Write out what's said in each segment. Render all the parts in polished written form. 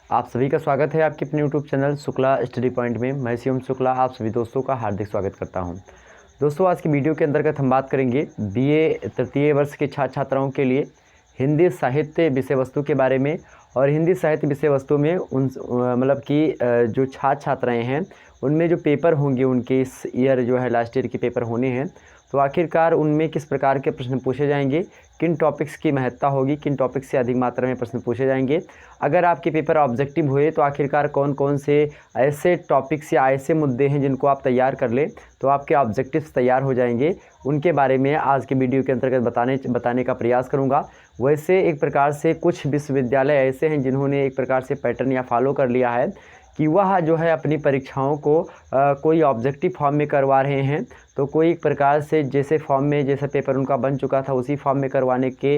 आप सभी का स्वागत है आपके अपने YouTube channel Shukla study point में। मैं शिवम शुक्ला आप सभी दोस्तों का हार्दिक स्वागत करता हूं। दोस्तों, आज की वीडियो के अंतर्गत हम बात करेंगे बीए तृतीय वर्ष के छात्र छात्राओं के लिए हिंदी साहित्य विषय वस्तु के बारे में। और हिंदी साहित्य विषय वस्तु में मतलब कि जो छात्र छात्राएँ हैं उनमें जो पेपर होंगे, उनके इस ईयर जो है लास्ट ईयर के पेपर होने हैं, तो आखिरकार उनमें किस प्रकार के प्रश्न पूछे जाएंगे, किन टॉपिक्स की महत्ता होगी, किन टॉपिक्स से अधिक मात्रा में प्रश्न पूछे जाएंगे। अगर आपके पेपर ऑब्जेक्टिव हुए तो आखिरकार कौन कौन से ऐसे टॉपिक्स या ऐसे मुद्दे हैं जिनको आप तैयार कर लें तो आपके ऑब्जेक्टिव्स तैयार हो जाएंगे, उनके बारे में आज के वीडियो के अंतर्गत बताने का प्रयास करूंगा। वैसे एक प्रकार से कुछ विश्वविद्यालय ऐसे हैं जिन्होंने एक प्रकार से पैटर्न या फॉलो कर लिया है कि वह जो है अपनी परीक्षाओं को कोई ऑब्जेक्टिव फॉर्म में करवा रहे हैं, तो कोई एक प्रकार से जैसे फॉर्म में जैसा पेपर उनका बन चुका था उसी फॉर्म में करवाने के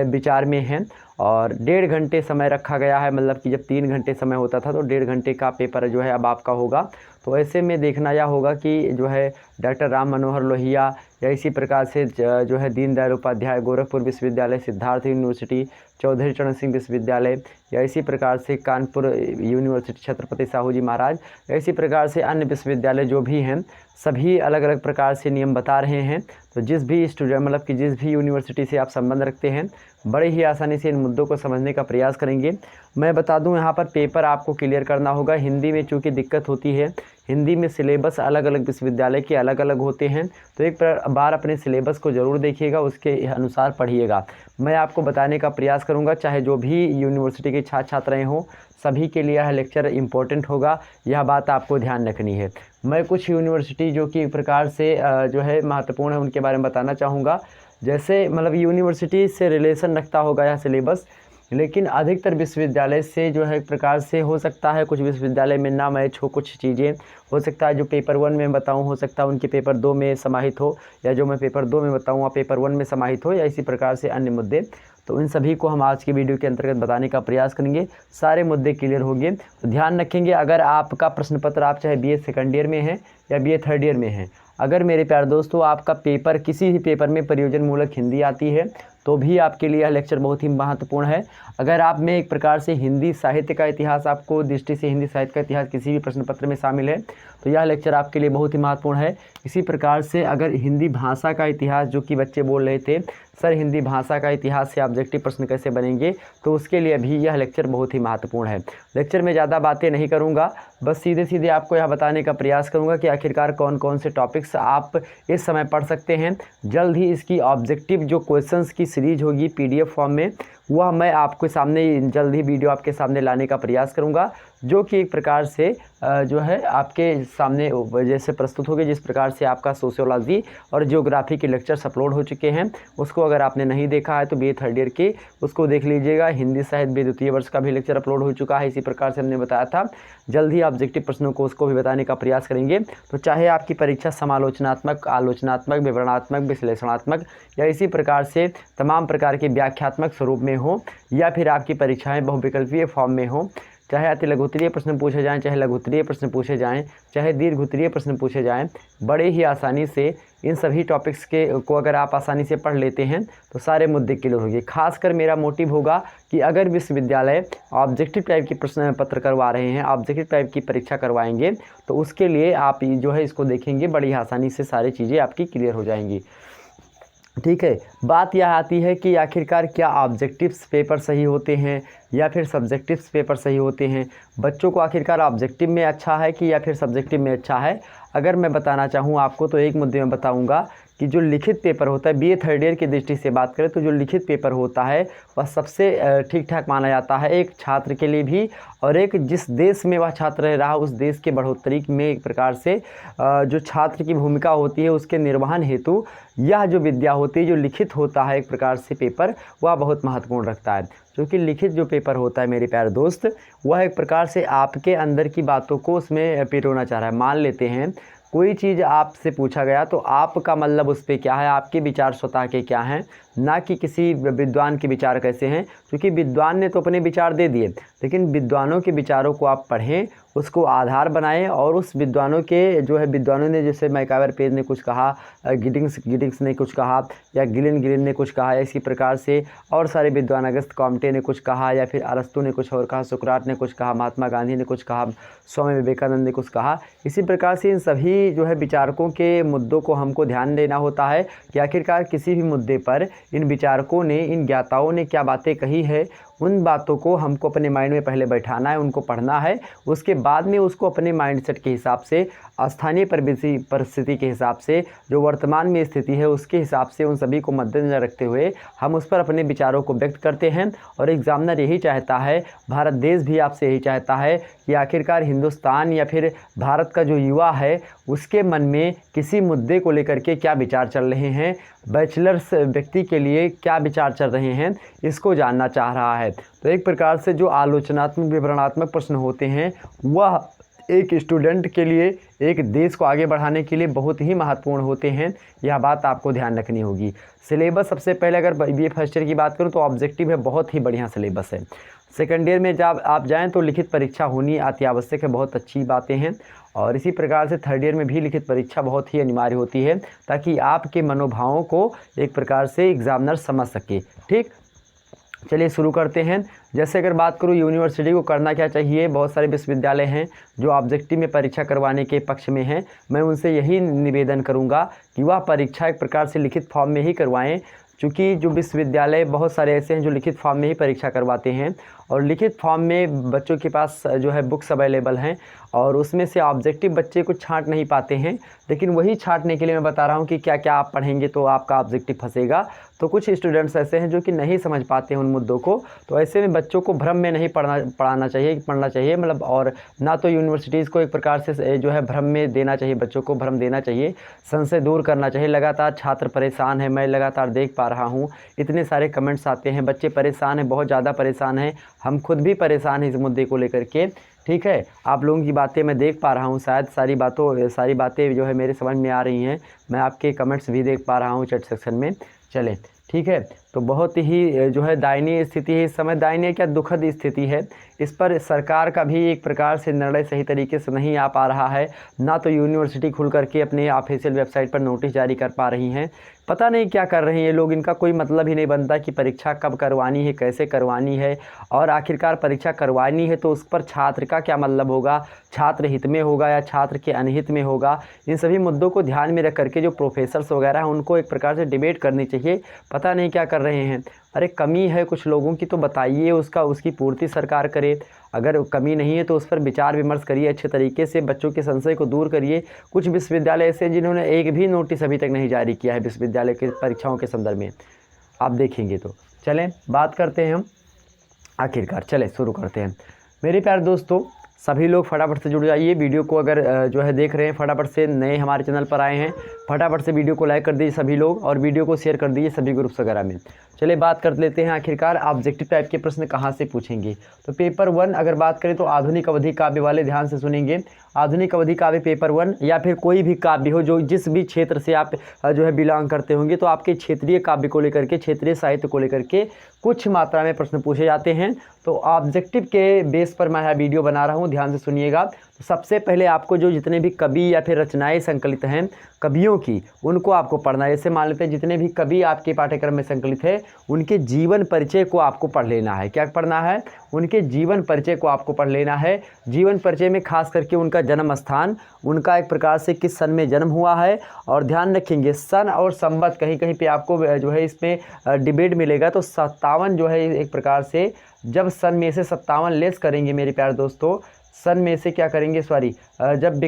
विचार में हैं। और 1.5 घंटे समय रखा गया है, मतलब कि जब 3 घंटे समय होता था तो 1.5 घंटे का पेपर जो है अब आपका होगा। तो ऐसे में देखना यह होगा कि जो है डॉक्टर राम मनोहर लोहिया या इसी प्रकार से जो है दीनदयाल उपाध्याय गोरखपुर विश्वविद्यालय, सिद्धार्थ यूनिवर्सिटी, चौधरी चरण सिंह विश्वविद्यालय या इसी प्रकार से कानपुर यूनिवर्सिटी छत्रपति साहू जी महाराज या इसी प्रकार से अन्य विश्वविद्यालय जो भी हैं, सभी अलग अलग प्रकार से नियम बता रहे हैं। तो जिस भी स्टूडेंट मतलब कि जिस भी यूनिवर्सिटी से आप संबंध रखते हैं, बड़े ही आसानी से इन मुद्दों को समझने का प्रयास करेंगे। मैं बता दूं, यहाँ पर पेपर आपको क्लियर करना होगा। हिंदी में चूँकि दिक्कत होती है, हिंदी में सिलेबस अलग अलग विश्वविद्यालय के अलग अलग होते हैं, तो एक बार अपने सिलेबस को ज़रूर देखिएगा, उसके अनुसार पढ़िएगा। मैं आपको बताने का प्रयास करूँगा, चाहे जो भी यूनिवर्सिटी के छात्र छात्राएँ हों, सभी के लिए यह लेक्चर इम्पोर्टेंट होगा, यह बात आपको ध्यान रखनी है। मैं कुछ यूनिवर्सिटी जो कि एक प्रकार से जो है महत्वपूर्ण है उनके बारे में बताना चाहूँगा। जैसे मतलब यूनिवर्सिटी से रिलेशन रखता होगा यह सिलेबस, लेकिन अधिकतर विश्वविद्यालय से जो है एक प्रकार से हो सकता है कुछ विश्वविद्यालय में ना मैच हो, कुछ चीज़ें हो सकता है जो पेपर 1 में बताऊं हो सकता है उनके पेपर 2 में समाहित हो, या जो मैं पेपर 2 में बताऊं वह पेपर 1 में समाहित हो, या इसी प्रकार से अन्य मुद्दे। तो इन सभी को हम आज की वीडियो के अंतर्गत बताने का प्रयास करेंगे, सारे मुद्दे क्लियर होंगे। तो ध्यान रखेंगे, अगर आपका प्रश्न पत्र आप चाहे बीए सेकंड ईयर में है या बीए थर्ड ईयर में है, अगर मेरे प्यारे दोस्तों आपका पेपर किसी भी पेपर में प्रयोजन मूलक हिंदी आती है तो भी आपके लिए यह लेक्चर बहुत ही महत्वपूर्ण है। अगर आप में एक प्रकार से हिंदी साहित्य का इतिहास, आपको दृष्टि से हिंदी साहित्य का इतिहास किसी भी प्रश्न पत्र में शामिल है तो यह लेक्चर आपके लिए बहुत ही महत्वपूर्ण है। इसी प्रकार से अगर हिंदी भाषा का इतिहास, जो कि बच्चे बोल रहे थे सर हिंदी भाषा का इतिहास से ऑब्जेक्टिव प्रश्न कैसे बनेंगे, तो उसके लिए भी यह लेक्चर बहुत ही महत्वपूर्ण है। लेक्चर में ज़्यादा बातें नहीं करूँगा, बस सीधे सीधे आपको यह बताने का प्रयास करूँगा कि आखिरकार कौन कौन से टॉपिक्स आप इस समय पढ़ सकते हैं। जल्द ही इसकी ऑब्जेक्टिव जो क्वेश्चंस की सीरीज होगी पीडीएफ फॉर्म में, वह मैं आपके सामने जल्द ही वीडियो आपके सामने लाने का प्रयास करूंगा, जो कि एक प्रकार से जो है आपके सामने जैसे प्रस्तुत होगी। जिस प्रकार से आपका सोशियोलॉजी और ज्योग्राफी के लेक्चर्स अपलोड हो चुके हैं, उसको अगर आपने नहीं देखा है तो बीए थर्ड ईयर के उसको देख लीजिएगा। हिंदी साहित्य बीए द्वितीय वर्ष का भी लेक्चर अपलोड हो चुका है, इसी प्रकार से हमने बताया था। जल्द ही ऑब्जेक्टिव प्रश्नों को उसको भी बताने का प्रयास करेंगे। तो चाहे आपकी परीक्षा समालोचनात्मक, आलोचनात्मक, विवरणात्मक, विश्लेषणात्मक या इसी प्रकार से तमाम प्रकार के व्याख्यात्मक स्वरूप में हो, या फिर आपकी परीक्षाएं बहुविकल्पीय फॉर्म में हो, चाहे अति लघुत्तरीय प्रश्न पूछे जाएं, चाहे लघुत्तरीय प्रश्न पूछे जाएं, चाहे दीर्घोत्तरीय प्रश्न पूछे जाएं, बड़े ही आसानी से इन सभी टॉपिक्स को अगर आप आसानी से पढ़ लेते हैं तो सारे मुद्दे क्लियर होंगे। खासकर मेरा मोटिव होगा कि अगर विश्वविद्यालय ऑब्जेक्टिव टाइप की प्रश्न पत्र करवा रहे हैं, ऑब्जेक्टिव टाइप की परीक्षा करवाएंगे, तो उसके लिए आप जो है इसको देखेंगे, बड़ी आसानी से सारी चीज़ें आपकी क्लियर हो जाएंगी। ठीक है, बात यह आती है कि आखिरकार क्या ऑब्जेक्टिव्स पेपर सही होते हैं या फिर सब्जेक्टिव्स पेपर सही होते हैं। बच्चों को आखिरकार ऑब्जेक्टिव में अच्छा है कि या फिर सब्जेक्टिव में अच्छा है। अगर मैं बताना चाहूँ आपको तो एक मुद्दे में बताऊँगा कि जो लिखित पेपर होता है, बीए थर्ड ईयर की दृष्टि से बात करें तो जो लिखित पेपर होता है वह सबसे ठीक ठाक माना जाता है एक छात्र के लिए भी, और एक जिस देश में वह छात्र रह रहा उस देश के बढ़ोतरी में एक प्रकार से जो छात्र की भूमिका होती है उसके निर्वहन हेतु यह जो विद्या होती है, जो लिखित होता है एक प्रकार से पेपर, वह बहुत महत्वपूर्ण रखता है। क्योंकि लिखित जो पेपर होता है मेरे प्यारे दोस्त, वह एक प्रकार से आपके अंदर की बातों को उसमें पिरोना चाह रहा है। मान लेते हैं कोई चीज़ आपसे पूछा गया तो आपका मतलब उस पर क्या है, आपके विचार स्वतः के क्या हैं, ना कि किसी विद्वान के विचार कैसे हैं। क्योंकि विद्वान ने तो अपने विचार दे दिए, लेकिन विद्वानों के विचारों को आप पढ़ें, उसको आधार बनाएं और उस विद्वानों के जो है विद्वानों ने, जैसे मैकावर पेज ने कुछ कहा, गिडिंग्स ने कुछ कहा, या गिलिन ने कुछ कहा, इसी प्रकार से और सारे विद्वान, अगस्त कॉम्टे ने कुछ कहा, या फिर अरस्तु ने कुछ और कहा, सुकरात ने कुछ कहा, महात्मा गांधी ने कुछ कहा, स्वामी विवेकानंद ने कुछ कहा। इसी प्रकार से इन सभी जो है विचारकों के मुद्दों को हमको ध्यान देना होता है कि आखिरकार किसी भी मुद्दे पर इन विचारकों ने, इन ज्ञाताओं ने क्या बातें कही है, उन बातों को हमको अपने माइंड में पहले बैठाना है, उनको पढ़ना है, उसके बाद में उसको अपने माइंडसेट के हिसाब से, स्थानीय परिस्थिति के हिसाब से, जो वर्तमान में स्थिति है उसके हिसाब से, उन सभी को मद्देनजर रखते हुए हम उस पर अपने विचारों को व्यक्त करते हैं। और एग्जामिनर यही चाहता है, भारत देश भी आपसे यही चाहता है कि आखिरकार हिंदुस्तान या फिर भारत का जो युवा है उसके मन में किसी मुद्दे को लेकर के क्या विचार चल रहे हैं, बैचलर्स व्यक्ति के लिए क्या विचार चल रहे हैं, इसको जानना चाह रहा है। तो एक प्रकार से जो आलोचनात्मक विवरणात्मक प्रश्न होते हैं वह एक स्टूडेंट के लिए, एक देश को आगे बढ़ाने के लिए बहुत ही महत्वपूर्ण होते हैं। यह बात आपको ध्यान रखनी होगी। सिलेबस, सबसे पहले अगर बीए फर्स्ट ईयर की बात करूं तो ऑब्जेक्टिव है, बहुत ही बढ़िया सिलेबस है। सेकंड ईयर में जब आप जाएं तो लिखित परीक्षा होनी अति आवश्यक है, बहुत अच्छी बातें हैं। और इसी प्रकार से थर्ड ईयर में भी लिखित परीक्षा बहुत ही अनिवार्य होती है, ताकि आपके मनोभावों को एक प्रकार से एग्जामिनर समझ सके। ठीक, चलिए शुरू करते हैं। जैसे अगर बात करूँ यूनिवर्सिटी को करना क्या चाहिए, बहुत सारे विश्वविद्यालय हैं जो ऑब्जेक्टिव में परीक्षा करवाने के पक्ष में हैं। मैं उनसे यही निवेदन करूंगा कि वह परीक्षा एक प्रकार से लिखित फॉर्म में ही करवाएं, क्योंकि जो विश्वविद्यालय बहुत सारे ऐसे हैं जो लिखित फॉर्म में ही परीक्षा करवाते हैं, और लिखित फॉर्म में बच्चों के पास जो है बुक्स अवेलेबल हैं, और उसमें से ऑब्जेक्टिव बच्चे कुछ छांट नहीं पाते हैं। लेकिन वही छांटने के लिए मैं बता रहा हूँ कि क्या क्या आप पढ़ेंगे तो आपका ऑब्जेक्टिव फंसेगा। तो कुछ स्टूडेंट्स ऐसे हैं जो कि नहीं समझ पाते हैं उन मुद्दों को, तो ऐसे में बच्चों को भ्रम में नहीं पढ़ना चाहिए मतलब, और ना तो यूनिवर्सिटीज़ को एक प्रकार से जो है भ्रम में देना चाहिए, बच्चों को भ्रम देना चाहिए, संशय दूर करना चाहिए। लगातार छात्र परेशान है, मैं लगातार देख पा रहा हूँ, इतने सारे कमेंट्स आते हैं, बच्चे परेशान हैं, बहुत ज़्यादा परेशान हैं, हम खुद भी परेशान हैं इस मुद्दे को लेकर के। ठीक है, आप लोगों की बातें मैं देख पा रहा हूँ, शायद सारी बातें जो है मेरे समझ में आ रही हैं, मैं आपके कमेंट्स भी देख पा रहा हूँ चैट सेक्शन में। चले, ठीक है, तो बहुत ही जो है दयनीय स्थिति है इस समय, दयनीय क्या दुखद स्थिति है। इस पर सरकार का भी एक प्रकार से निर्णय सही तरीके से नहीं आ पा रहा है, ना तो यूनिवर्सिटी खुल करके अपने ऑफिशियल वेबसाइट पर नोटिस जारी कर पा रही हैं। पता नहीं क्या कर रहे हैं ये लोग, इनका कोई मतलब ही नहीं बनता कि परीक्षा कब करवानी है, कैसे करवानी है, और आखिरकार परीक्षा करवानी है तो उस पर छात्र का क्या मतलब होगा, छात्र हित में होगा या छात्र के अनहित में होगा। इन सभी मुद्दों को ध्यान में रख करके जो प्रोफेसर्स वगैरह हैं उनको एक प्रकार से डिबेट करनी चाहिए। पता नहीं क्या कर रहे हैं। अरे कमी है कुछ लोगों की तो बताइए, उसकी पूर्ति सरकार करे। अगर कमी नहीं है तो उस पर विचार विमर्श करिए अच्छे तरीके से, बच्चों के संशय को दूर करिए। कुछ विश्वविद्यालय ऐसे जिन्होंने एक भी नोटिस अभी तक नहीं जारी किया है विश्वविद्यालय के परीक्षाओं के संदर्भ में, आप देखेंगे तो। चलें बात करते हैं हम आखिरकार, चलें शुरू करते हैं। मेरे प्यारे दोस्तों, सभी लोग फटाफट से जुड़ जाइए। वीडियो को अगर जो है देख रहे हैं फटाफट से, नए हमारे चैनल पर आए हैं, फटाफट से वीडियो को लाइक कर दीजिए सभी लोग, और वीडियो को शेयर कर दीजिए सभी ग्रुप्स वगैरह में। चलिए बात कर लेते हैं आखिरकार ऑब्जेक्टिव टाइप के प्रश्न कहाँ से पूछेंगे। तो पेपर 1 अगर बात करें तो आधुनिक अवधि काव्य वाले ध्यान से सुनेंगे। आधुनिक अवधि काव्य पेपर 1, या फिर कोई भी काव्य हो जो जिस भी क्षेत्र से आप जो है बिलोंग करते होंगे, तो आपके क्षेत्रीय काव्य को लेकर के, क्षेत्रीय साहित्य को लेकर के कुछ मात्रा में प्रश्न पूछे जाते हैं। तो ऑब्जेक्टिव के बेस पर मैं यह वीडियो बना रहा हूँ, ध्यान से सुनिएगा। तो सबसे पहले आपको जो जितने भी कवि या फिर रचनाएं संकलित हैं कवियों की, उनको आपको पढ़ना है। जैसे मान लेते हैं जितने भी कवि आपके पाठ्यक्रम में संकलित है उनके जीवन परिचय को आपको पढ़ लेना है। क्या पढ़ना है? उनके जीवन परिचय को आपको पढ़ लेना है। जीवन परिचय में खास करके उनका जन्म स्थान, उनका एक प्रकार से किस सन में जन्म हुआ है, और ध्यान रखेंगे सन और संवत कहीं कहीं पे आपको जो है इसमें डिबेट मिलेगा। तो 57 जो है एक प्रकार से, जब सन में से 57 लेस करेंगे मेरे प्यारे दोस्तों, सन में से क्या करेंगे, जब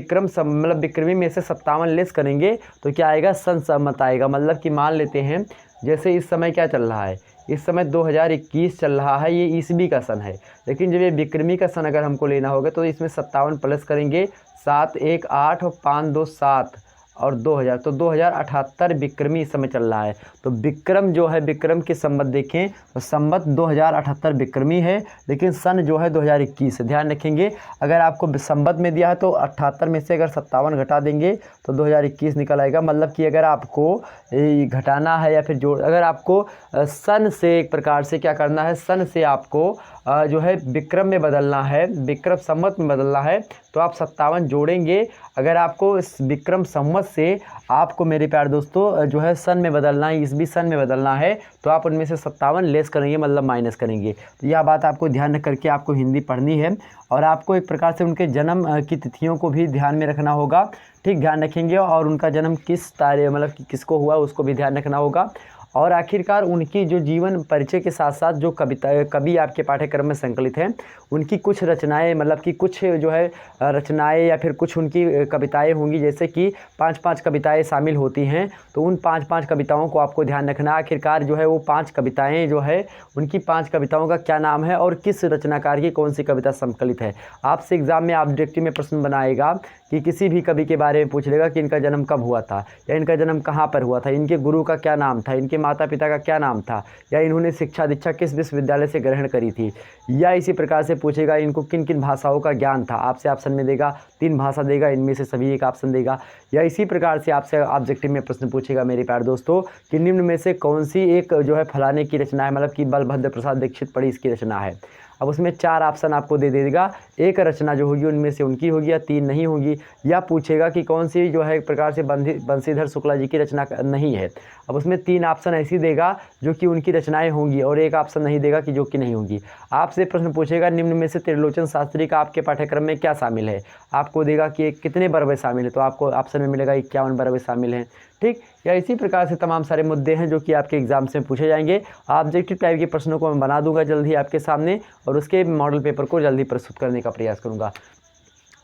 विक्रमी में से 57 लेस करेंगे तो क्या आएगा, सन संवत आएगा। मतलब कि मान लेते हैं जैसे इस समय क्या चल रहा है, इस समय 2021 चल रहा है, ये ईसवी का सन है, लेकिन जब ये विक्रमी का सन अगर हमको लेना होगा तो इसमें 57 प्लस करेंगे, 7 1 8 और 5 2 7, और 2000, तो 2078 विक्रमी इस समय चल रहा है। तो विक्रम जो है, विक्रम के संवत देखें तो संवत 2078 विक्रमी है, लेकिन सन जो है 2021 है। ध्यान रखेंगे, अगर आपको संवत में दिया है तो 78 में से अगर 57 घटा देंगे तो 2021 निकल आएगा। मतलब कि अगर आपको घटाना है या फिर जोड़, अगर आपको सन से एक प्रकार से क्या करना है, सन से आपको जो है विक्रम में बदलना है, विक्रम संवत में बदलना है, तो आप 57 जोड़ेंगे। अगर आपको इस विक्रम संवत से आपको मेरे प्यारे दोस्तों जो है सन में बदलना है, इस भी सन में बदलना है, तो आप उनमें से 57 लेस करेंगे, मतलब माइनस करेंगे। तो यह बात आपको ध्यान रख करके आपको हिंदी पढ़नी है, और आपको एक प्रकार से उनके जन्म की तिथियों को भी ध्यान में रखना होगा। ठीक, ध्यान रखेंगे, और उनका जन्म किस तारीख, मतलब कि किसको हुआ उसको भी ध्यान रखना होगा। और आखिरकार उनकी जो जीवन परिचय के साथ साथ जो कवि आपके पाठ्यक्रम में संकलित हैं, उनकी कुछ रचनाएं, मतलब कि कुछ जो है रचनाएं या फिर कुछ उनकी कविताएं होंगी, जैसे कि 5-5 कविताएं शामिल होती हैं। तो उन 5-5 कविताओं को आपको ध्यान रखना। आखिरकार जो है वो 5 कविताएं जो है, उनकी 5 कविताओं का क्या नाम है और किस रचनाकार की कौन सी कविता संकलित है। आपसे एग्जाम में ऑब्जेक्टिव में प्रश्न बनाएगा कि किसी भी कवि के बारे में पूछ लेगा कि इनका जन्म कब हुआ था, या इनका जन्म कहाँ पर हुआ था, इनके गुरु का क्या नाम था, इनके माता पिता का क्या नाम था, या इन्होंने शिक्षा दीक्षा किस विश्वविद्यालय से ग्रहण करी थी, या इसी प्रकार से पूछेगा इनको किन किन भाषाओं का ज्ञान था। आपसे ऑप्शन में देगा 3 भाषा देगा, इनमें से सभी एक ऑप्शन देगा। या इसी प्रकार से आपसे ऑब्जेक्टिव में प्रश्न पूछेगा मेरे प्यारे दोस्तों कि निम्न में से कौन सी एक जो है फलाने की रचना है, मतलब कि बलभद्र प्रसाद दीक्षित पढ़ी इसकी रचना है। अब उसमें 4 ऑप्शन आपको दे देगा, एक रचना जो होगी उनमें से उनकी होगी या 3 नहीं होगी। या पूछेगा कि कौन सी जो है एक प्रकार से बंशीधर शुक्ला जी की रचना नहीं है। अब उसमें 3 ऑप्शन ऐसी देगा जो कि उनकी रचनाएं होंगी, और एक ऑप्शन नहीं देगा कि जो कि नहीं होगी। आपसे प्रश्न पूछेगा निम्न में से त्रिलोचन शास्त्री का आपके पाठ्यक्रम में क्या शामिल है। आपको देगा कि कितने बरवे शामिल है, तो आपको ऑप्शन में मिलेगा 51 बरवे शामिल हैं। ठीक, या इसी प्रकार से तमाम सारे मुद्दे हैं जो कि आपके एग्जाम से पूछे जाएंगे। ऑब्जेक्टिव टाइप के प्रश्नों को मैं बना दूंगा जल्द ही आपके सामने, और उसके मॉडल पेपर को जल्दी प्रस्तुत करने का प्रयास करूंगा।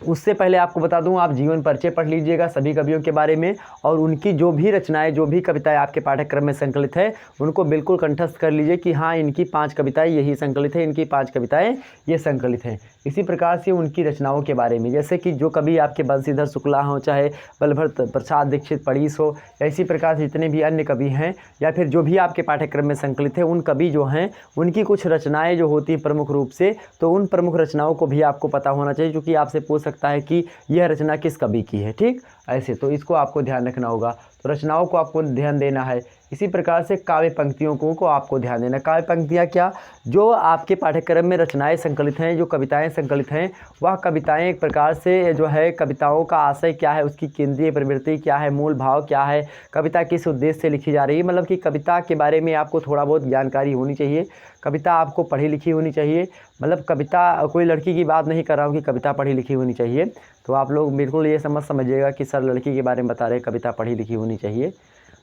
उससे पहले आपको बता दूं, आप जीवन परिचय पढ़ लीजिएगा सभी कवियों के बारे में, और उनकी जो भी रचनाएं, जो भी कविताएं आपके पाठ्यक्रम में संकलित है, उनको बिल्कुल कंठस्थ कर लीजिए कि हाँ इनकी 5 कविताएं यही संकलित है, इनकी 5 कविताएं ये संकलित हैं। इसी प्रकार से उनकी रचनाओं के बारे में, जैसे कि जो कवि आपके बंशीधर शुक्ला हो, चाहे बलभद्र प्रसाद दीक्षित पढ़ीस हो, या इसी प्रकार से जितने भी अन्य कवि हैं, या फिर जो भी आपके पाठ्यक्रम में संकलित है, उन कवि जो हैं उनकी कुछ रचनाएं जो होती हैं प्रमुख रूप से, तो उन प्रमुख रचनाओं को भी आपको पता होना चाहिए, क्योंकि आपसे पूछ सकता है कि यह रचना किस कवि की है। ठीक, ऐसे तो इसको आपको ध्यान रखना होगा। तो रचनाओं को आपको ध्यान देना है। इसी प्रकार से काव्य पंक्तियों को आपको ध्यान देना। काव्य पंक्तियाँ क्या, जो आपके पाठ्यक्रम में रचनाएं संकलित हैं, जो कविताएं संकलित हैं, वह कविताएं एक प्रकार से जो है कविताओं का आशय क्या है, उसकी केंद्रीय प्रवृत्ति क्या है, मूल भाव क्या है, कविता किस उद्देश्य से लिखी जा रही है। मतलब कि कविता के बारे में आपको थोड़ा बहुत जानकारी होनी चाहिए, कविता आपको पढ़ी लिखी होनी चाहिए। मतलब कविता, कोई लड़की की बात नहीं कर रहा हूँ कि कविता पढ़ी लिखी होनी चाहिए, तो आप लोग बिल्कुल ये समझिएगा कि सर लड़की के बारे में बता रहे हैं, कविता पढ़ी लिखी होनी चाहिए।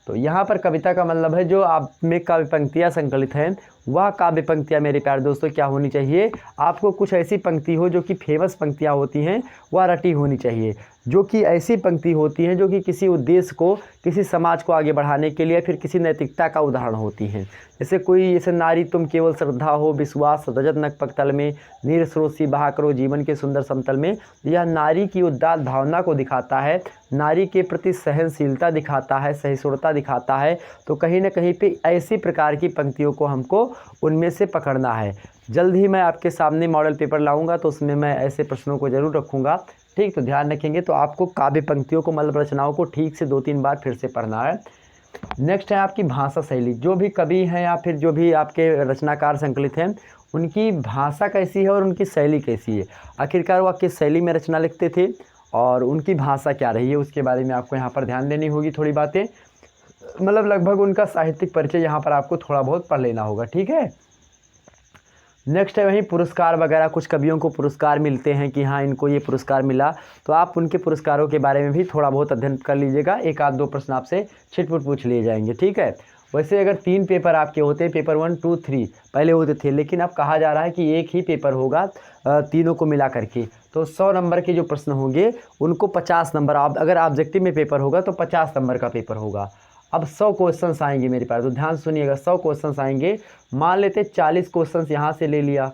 तो यहाँ पर कविता का मतलब है जो आप में काव्य पंक्तियाँ संकलित हैं, वह काव्य पंक्तियाँ मेरे प्यारे दोस्तों क्या होनी चाहिए, आपको कुछ ऐसी पंक्ति हो जो कि फेमस पंक्तियाँ होती हैं, वह रटी होनी चाहिए। जो कि ऐसी पंक्ति होती हैं जो कि किसी उद्देश्य को, किसी समाज को आगे बढ़ाने के लिए, फिर किसी नैतिकता का उदाहरण होती हैं। जैसे नारी तुम केवल श्रद्धा हो, विश्वास रजत नक पक्तल में, नीर स्रोत सी बहा करो जीवन के सुंदर समतल में। यह नारी की उदात्त भावना को दिखाता है, नारी के प्रति सहनशीलता दिखाता है, सहिष्णुता दिखाता है। तो कहीं ना कहीं पे ऐसी प्रकार की पंक्तियों को हमको उनमें से पकड़ना है। जल्द ही मैं आपके सामने मॉडल पेपर लाऊंगा, तो उसमें मैं ऐसे प्रश्नों को जरूर रखूँगा। ठीक, तो ध्यान रखेंगे। तो आपको काव्य पंक्तियों को, मतलब रचनाओं को ठीक से 2-3 बार फिर से पढ़ना है। नेक्स्ट है आपकी भाषा शैली। जो भी कवि हैं या फिर जो भी आपके रचनाकार संकलित हैं, उनकी भाषा कैसी है और उनकी शैली कैसी है। आखिरकार वह किस शैली में रचना लिखते थे और उनकी भाषा क्या रही है, उसके बारे में आपको यहाँ पर ध्यान देनी होगी थोड़ी बातें। मतलब लगभग उनका साहित्यिक परिचय यहाँ पर आपको थोड़ा बहुत पढ़ लेना होगा। ठीक है। नेक्स्ट है वहीं पुरस्कार वगैरह, कुछ कवियों को पुरस्कार मिलते हैं कि हाँ इनको ये पुरस्कार मिला, तो आप उनके पुरस्कारों के बारे में भी थोड़ा बहुत अध्ययन कर लीजिएगा। 1-2 प्रश्न आपसे छिटपुट पूछ लिए जाएंगे। ठीक है। वैसे अगर 3 पेपर आपके होते, पेपर 1, 2, 3 पहले होते थे, लेकिन अब कहा जा रहा है कि एक ही पेपर होगा तीनों को मिला करके। तो 100 नंबर के जो प्रश्न होंगे उनको 50 नंबर, अगर ऑब्जेक्टिव में पेपर होगा तो 50 नंबर का पेपर होगा। अब 100 क्वेश्चंस आएंगे मेरे पास, तो ध्यान सुनिएगा। 100 क्वेश्चंस आएंगे, मान लेते 40 क्वेश्चंस यहाँ से ले लिया,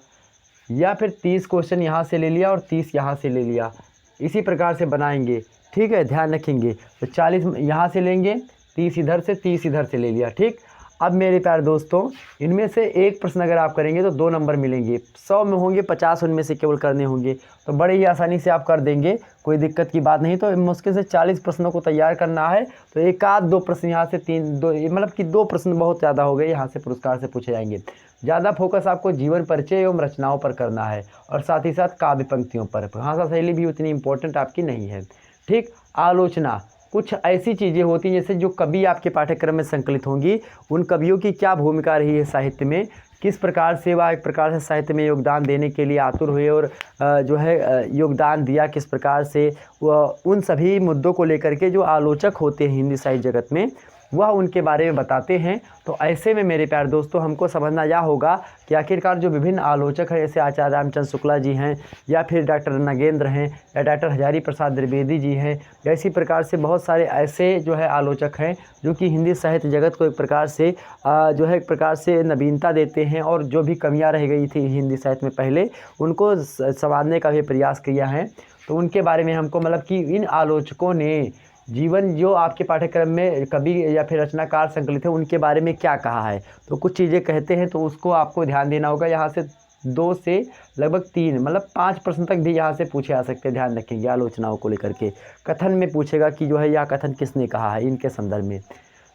या फिर 30 क्वेश्चन यहाँ से ले लिया और 30 यहाँ से ले लिया। इसी प्रकार से बनाएंगे ठीक है, ध्यान रखेंगे। तो 40 यहाँ से लेंगे, 30 इधर से, 30 इधर से ले लिया। ठीक, अब मेरे प्यारे दोस्तों, इनमें से एक प्रश्न अगर आप करेंगे तो 2 नंबर मिलेंगे। 100 में होंगे, 50 उनमें से केवल करने होंगे, तो बड़े ही आसानी से आप कर देंगे, कोई दिक्कत की बात नहीं। तो मुश्किल से 40 प्रश्नों को तैयार करना है, तो एक आध 2 प्रश्न यहाँ से 2 मतलब कि 2 प्रश्न बहुत ज़्यादा हो गए, यहाँ से पुरस्कार से पूछे जाएंगे। ज़्यादा फोकस आपको जीवन परिचय एवं रचनाओं पर करना है, और साथ ही साथ काव्य पंक्तियों पर। भाषा शैली भी उतनी इंपॉर्टेंट आपकी नहीं है। ठीक, आलोचना, कुछ ऐसी चीज़ें होती हैं जैसे जो कवि आपके पाठ्यक्रम में संकलित होंगी, उन कवियों की क्या भूमिका रही है साहित्य में, किस प्रकार से वह एक प्रकार से साहित्य में योगदान देने के लिए आतुर हुए और जो है योगदान दिया किस प्रकार से, वह उन सभी मुद्दों को लेकर के जो आलोचक होते हैं हिंदी साहित्य जगत में, वह उनके बारे में बताते हैं। तो ऐसे में मेरे प्यारे दोस्तों, हमको समझना यह होगा कि आखिरकार जो विभिन्न आलोचक हैं, जैसे आचार्य रामचंद्र शुक्ला जी हैं, या फिर डॉक्टर नगेंद्र हैं, या डॉक्टर हजारी प्रसाद द्विवेदी जी हैं, या इसी प्रकार से बहुत सारे ऐसे जो है आलोचक हैं जो कि हिंदी साहित्य जगत को एक प्रकार से जो है एक प्रकार से नवीनता देते हैं, और जो भी कमियाँ रह गई थी हिंदी साहित्य में पहले, उनको संवारने का भी प्रयास किया है। तो उनके बारे में हमको मतलब कि इन आलोचकों ने जीवन जो आपके पाठ्यक्रम में कवि या फिर रचनाकार संकलित है उनके बारे में क्या कहा है, तो कुछ चीज़ें कहते हैं, तो उसको आपको ध्यान देना होगा। यहाँ से 2 से लगभग 3 मतलब 5 प्रश्न तक भी यहाँ से पूछे आ सकते हैं, ध्यान रखेंगे। आलोचनाओं को लेकर के कथन में पूछेगा कि जो है यह कथन किसने कहा है, इनके संदर्भ में।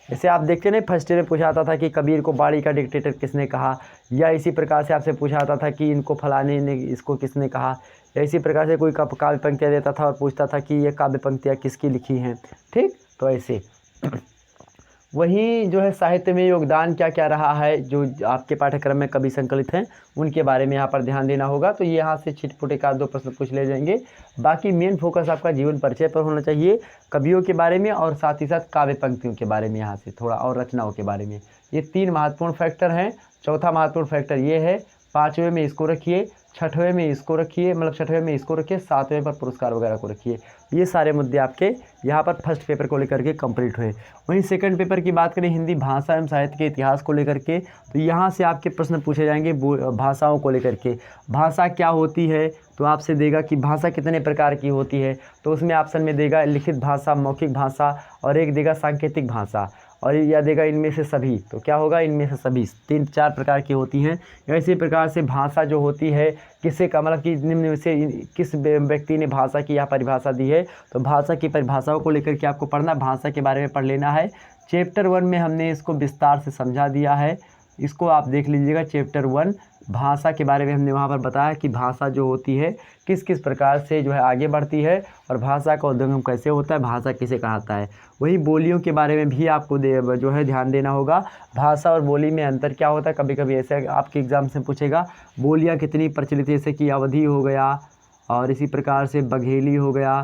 जैसे आप देखते नहीं, फर्स्ट ईयर में पूछा आता था कि कबीर को बाड़ी का डिक्टेटर किसने कहा, या इसी प्रकार से आपसे पूछा आता था कि इनको फलाने ने इसको किसने कहा, या इसी प्रकार से कोई काव्य पंक्तियाँ देता था और पूछता था कि ये काव्य पंक्तियाँ किसकी लिखी हैं। ठीक, तो ऐसे वही जो है साहित्य में योगदान क्या क्या रहा है, जो आपके पाठ्यक्रम में कवि संकलित हैं उनके बारे में यहाँ पर ध्यान देना होगा। तो ये यहाँ से छिटपुट एक आध 2 प्रश्न पूछ ले जाएंगे। बाकी मेन फोकस आपका जीवन परिचय पर होना चाहिए, कवियों के बारे में, और साथ ही साथ काव्य पंक्तियों के बारे में यहाँ से थोड़ा, और रचनाओं के बारे में। ये 3 महत्वपूर्ण फैक्टर हैं। चौथा महत्वपूर्ण फैक्टर ये है, 5वें में इसको रखिए, 6वें में इसको रखिए, मतलब 6वें में इसको रखिए, 7वें पर पुरस्कार वगैरह को रखिए। ये सारे मुद्दे आपके यहाँ पर फर्स्ट पेपर को लेकर के कंप्लीट हुए। वहीं सेकंड पेपर की बात करें, हिंदी भाषा एवं साहित्य के इतिहास को लेकर के, तो यहाँ से आपके प्रश्न पूछे जाएंगे भाषाओं को लेकर के। भाषा क्या होती है, तो आपसे देगा कि भाषा कितने प्रकार की होती है, तो उसमें ऑप्शन में देगा लिखित भाषा, मौखिक भाषा, और एक देगा सांकेतिक भाषा, और या देगा इनमें से सभी। तो क्या होगा, इनमें से सभी 3-4 प्रकार की होती हैं। इसी प्रकार से भाषा जो होती है किसे का मतलब कि निम्न में से किस व्यक्ति ने भाषा की यह परिभाषा दी है, तो भाषा की परिभाषाओं को लेकर के आपको पढ़ना, भाषा के बारे में पढ़ लेना है। चैप्टर 1 में हमने इसको विस्तार से समझा दिया है, इसको आप देख लीजिएगा। चैप्टर 1 भाषा के बारे में हमने वहाँ पर बताया कि भाषा जो होती है किस किस प्रकार से जो है आगे बढ़ती है, और भाषा का उद्गम कैसे होता है, भाषा किसे कहता है। वही बोलियों के बारे में भी आपको जो है ध्यान देना होगा। भाषा और बोली में अंतर क्या होता है, कभी कभी ऐसे आपके एग्ज़ाम से पूछेगा बोलियाँ कितनी प्रचलित है, जैसे कि अवधी हो गया, और इसी प्रकार से बघेली हो गया,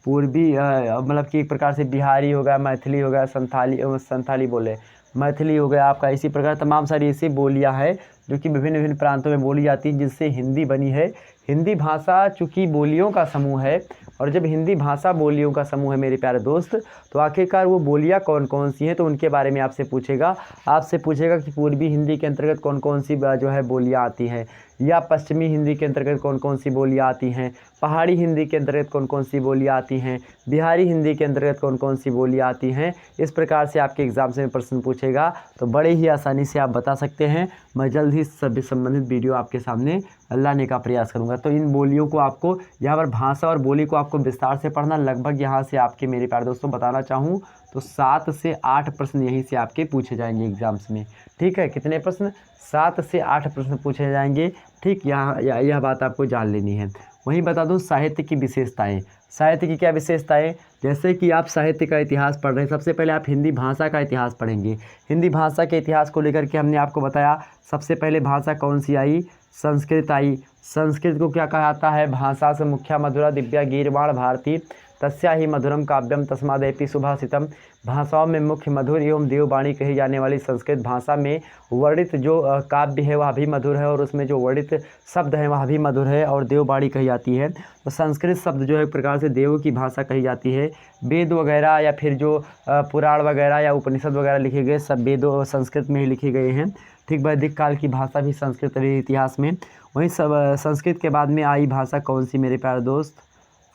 पूर्वी मतलब कि एक प्रकार से बिहारी हो गया, मैथिली हो गया, संथाली बोले मैथिली हो गया आपका। इसी प्रकार तमाम सारी ऐसी बोलियां हैं जो कि विभिन्न विभिन्न प्रांतों में बोली जाती हैं, जिससे हिंदी बनी है। हिंदी भाषा चूँकि बोलियों का समूह है, और जब हिंदी भाषा बोलियों का समूह है मेरे प्यारे दोस्त, तो आखिरकार वो बोलियां कौन कौन सी हैं, तो उनके बारे में आपसे पूछेगा। आपसे पूछेगा कि पूर्वी हिंदी के अंतर्गत कौन कौन सी जो है बोलियां आती हैं, या पश्चिमी हिंदी के अंतर्गत कौन कौन सी बोलियां आती हैं, पहाड़ी हिंदी के अंतर्गत कौन कौन सी बोलियां आती हैं, बिहारी हिंदी के अंतर्गत कौन कौन सी बोलियां आती हैं। इस प्रकार से आपके एग्ज़ाम से प्रश्न पूछेगा, तो बड़े ही आसानी से आप बता सकते हैं। मैं जल्द ही सभी संबंधित वीडियो आपके सामने लाने का प्रयास करूंगा। तो इन बोलियों को आपको यहाँ पर भाषा और बोली को आपको विस्तार से पढ़ना। लगभग यहाँ से आपके मेरे प्यारे दोस्तों बताना चाहूँ तो 7 से 8 प्रश्न यहीं से आपके पूछे जाएंगे एग्जाम्स में। ठीक है, कितने प्रश्न, 7 से 8 प्रश्न पूछे जाएंगे। ठीक, यह बात आपको जान लेनी है। वहीं बता दूं साहित्य की विशेषताएं। साहित्य की क्या विशेषताएं, जैसे कि आप साहित्य का इतिहास पढ़ रहे हैं, सबसे पहले आप हिंदी भाषा का इतिहास पढ़ेंगे। हिंदी भाषा के इतिहास को लेकर के हमने आपको बताया, सबसे पहले भाषा कौन सी आई, संस्कृत आई। संस्कृत को क्या कहा जाता है, भाषा से मुख्या मधुरा दिव्या गीर्वाण भारती तस्या ही मधुरम काव्यम तस्मादेपि सुभाषितम। भाषाओं में मुख्य मधुर एवं देववाणी कही जाने वाली संस्कृत भाषा में वर्णित जो काव्य है वह भी मधुर है, और उसमें जो वर्णित शब्द हैं वह भी मधुर है, और देववाणी कही जाती है। तो संस्कृत शब्द जो है एक प्रकार से देव की भाषा कही जाती है। वेद वगैरह या फिर जो पुराण वगैरह या उपनिषद वगैरह लिखे गए सब वेदों संस्कृत में ही लिखे गए हैं। ठीक, वैदिक काल की भाषा भी संस्कृत रही इतिहास में। वहीं सब संस्कृत के बाद में आई भाषा कौन सी मेरे प्यारे दोस्त,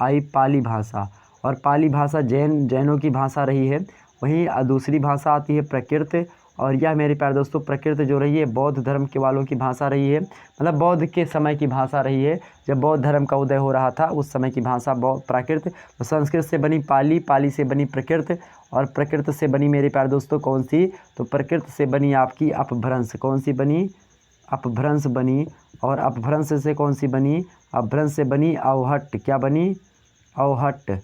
आई पाली भाषा। और पाली भाषा जैनों की भाषा रही है। वहीं दूसरी भाषा आती है प्रकृत, और यह मेरे प्यारे दोस्तों प्रकृत जो रही है बौद्ध धर्म के वालों की भाषा रही है, मतलब बौद्ध के समय की भाषा रही है। जब बौद्ध धर्म का उदय हो रहा था उस समय की भाषा प्राकृत। तो संस्कृत से बनी पाली, पाली से बनी प्रकृत, और प्रकृत से बनी मेरे प्यारे दोस्तों कौन सी, तो प्रकृत से बनी आपकी अपभ्रंश। कौन सी बनी, अपभ्रंश बनी। और अपभ्रंश से कौन सी बनी, अपभ्रंश से बनी अवहट्ट। क्या बनी, अवहट्ट।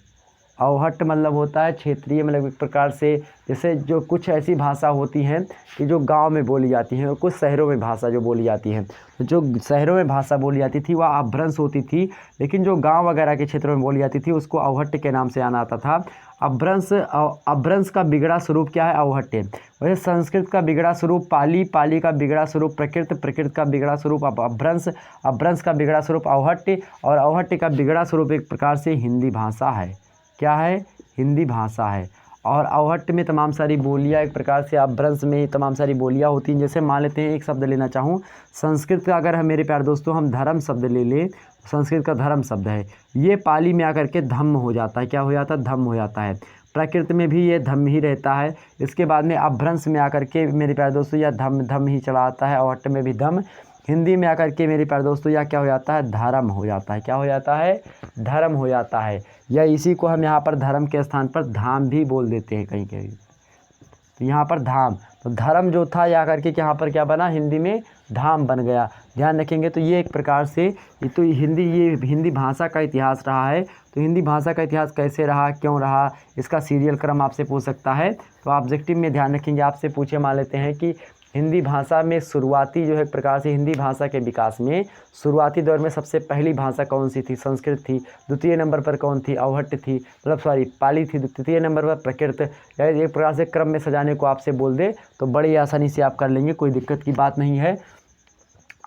अवहट्ट मतलब होता है क्षेत्रीय, मतलब एक प्रकार से जैसे जो कुछ ऐसी भाषा होती हैं कि जो गांव में बोली जाती हैं और कुछ शहरों में भाषा जो बोली जाती है। तो जो शहरों में भाषा बोली जाती थी वह अपभ्रंश होती थी, लेकिन जो गांव वगैरह के क्षेत्रों में बोली जाती थी उसको अवहट्ट के नाम से आना आता था। अपभ्रंश का बिगड़ा स्वरूप क्या है, अवहट्ट। वैसे संस्कृत का बिगड़ा स्वरूप पाली, पाली का बिगड़ा स्वरूप प्रकृत, प्रकृत का बिगड़ा स्वरूप अपभ्रंश, अपभ्रंश का बिगड़ा स्वरूप अवहट्ट, और अवहट्ट का बिगड़ा स्वरूप एक प्रकार से हिंदी भाषा है। क्या है, हिंदी भाषा है। और अवहट्ट में तमाम सारी बोलियाँ एक प्रकार से अपभ्रंश में तमाम सारी बोलियाँ होती हैं। जैसे मान लेते हैं एक शब्द लेना चाहूँ संस्कृत का, अगर हम मेरे प्यारे दोस्तों हम धर्म शब्द ले लें, संस्कृत का धर्म शब्द है, ये पाली में आकर के धम्म हो जाता है। क्या हो जाता है, धम्म हो जाता है। प्रकृत में भी ये धम्म ही रहता है। इसके बाद में अपभ्रंश में आकर के मेरे प्यारे दोस्तों यह धम्म ही चला आता है। अवहट्ट में भी धम्म, हिंदी में आकर के मेरे प्यारे दोस्तों यह क्या हो जाता है, धर्म हो जाता है। क्या हो जाता है, धर्म हो जाता है। या इसी को हम यहाँ पर धर्म के स्थान पर धाम भी बोल देते हैं कहीं कहीं। तो यहाँ पर धाम, तो धर्म जो था या करके यहाँ पर क्या बना, हिंदी में धाम बन गया। ध्यान रखेंगे। तो ये एक प्रकार से ये हिंदी भाषा का इतिहास रहा है। तो हिंदी भाषा का इतिहास कैसे रहा, क्यों रहा, इसका सीरियल क्रम आपसे पूछ सकता है। तो ऑब्जेक्टिव में ध्यान रखेंगे, आपसे पूछे मान लेते हैं कि हिंदी भाषा में शुरुआती जो है एक प्रकार से हिंदी भाषा के विकास में शुरुआती दौर में सबसे पहली भाषा कौन सी थी, संस्कृत थी। द्वितीय नंबर पर कौन थी, अवहट्ट थी, मतलब सॉरी पाली थी। तृतीय नंबर पर प्रकृत। एक प्रकार से क्रम में सजाने को आपसे बोल दे तो बड़ी आसानी से आप कर लेंगे, कोई दिक्कत की बात नहीं है।